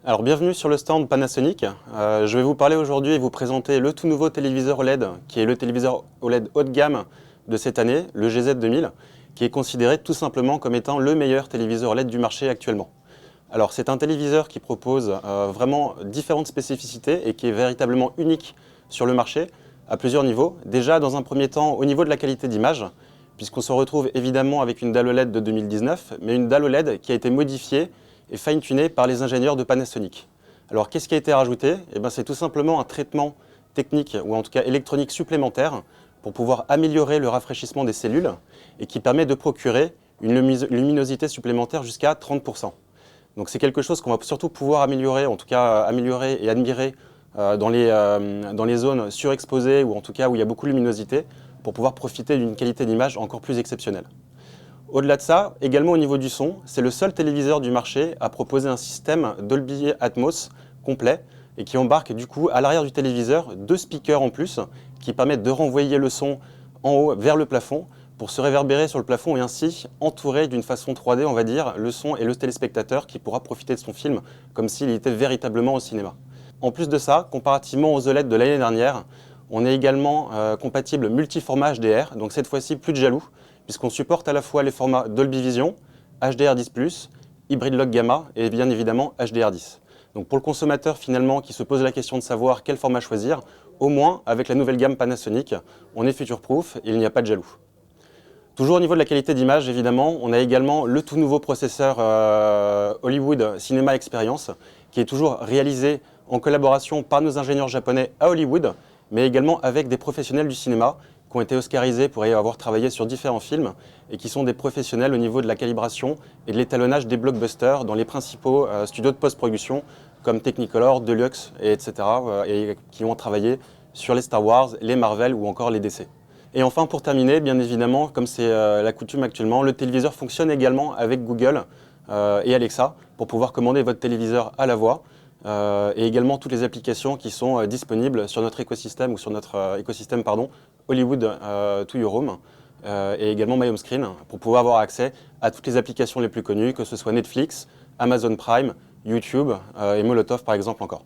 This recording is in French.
Alors bienvenue sur le stand Panasonic. Je vais vous parler aujourd'hui et vous présenter le tout nouveau téléviseur OLED, qui est le téléviseur OLED haut de gamme de cette année, le GZ2000, qui est considéré tout simplement comme étant le meilleur téléviseur OLED du marché actuellement. Alors c'est un téléviseur qui propose vraiment différentes spécificités et qui est véritablement unique sur le marché à plusieurs niveaux. Déjà dans un premier temps au niveau de la qualité d'image, puisqu'on se retrouve évidemment avec une dalle OLED de 2019, mais une dalle OLED qui a été modifiée et fine-tunée par les ingénieurs de Panasonic. Alors qu'est-ce qui a été rajouté? C'est tout simplement un traitement technique ou en tout cas électronique supplémentaire pour pouvoir améliorer le rafraîchissement des cellules et qui permet de procurer une luminosité supplémentaire jusqu'à 30%. Donc c'est quelque chose qu'on va surtout pouvoir améliorer, en tout cas améliorer et admirer dans les zones surexposées ou en tout cas où il y a beaucoup de luminosité pour pouvoir profiter d'une qualité d'image encore plus exceptionnelle. Au-delà de ça, également au niveau du son, c'est le seul téléviseur du marché à proposer un système Dolby Atmos complet et qui embarque du coup à l'arrière du téléviseur deux speakers en plus qui permettent de renvoyer le son en haut vers le plafond pour se réverbérer sur le plafond et ainsi entourer d'une façon 3D, on va dire, le son et le téléspectateur qui pourra profiter de son film comme s'il était véritablement au cinéma. En plus de ça, comparativement aux OLED de l'année dernière, on est également compatible multiformat HDR, donc cette fois-ci plus de jaloux, puisqu'on supporte à la fois les formats Dolby Vision, HDR10+, Hybrid Lock Gamma et bien évidemment HDR10. Donc pour le consommateur finalement qui se pose la question de savoir quel format choisir, au moins avec la nouvelle gamme Panasonic, on est future-proof et il n'y a pas de jaloux. Toujours au niveau de la qualité d'image, évidemment, on a également le tout nouveau processeur Hollywood Cinema Experience, qui est toujours réalisé en collaboration par nos ingénieurs japonais à Hollywood, mais également avec des professionnels du cinéma qui ont été oscarisés pour y avoir travaillé sur différents films et qui sont des professionnels au niveau de la calibration et de l'étalonnage des blockbusters dans les principaux studios de post-production comme Technicolor, Deluxe, etc. Et qui ont travaillé sur les Star Wars, les Marvel ou encore les DC. Et enfin, pour terminer, bien évidemment, comme c'est la coutume actuellement, le téléviseur fonctionne également avec Google et Alexa pour pouvoir commander votre téléviseur à la voix et également toutes les applications qui sont disponibles sur notre écosystème ou sur notre écosystème Hollywood to Your Home et également My Home Screen pour pouvoir avoir accès à toutes les applications les plus connues, que ce soit Netflix, Amazon Prime, YouTube et Molotov par exemple encore.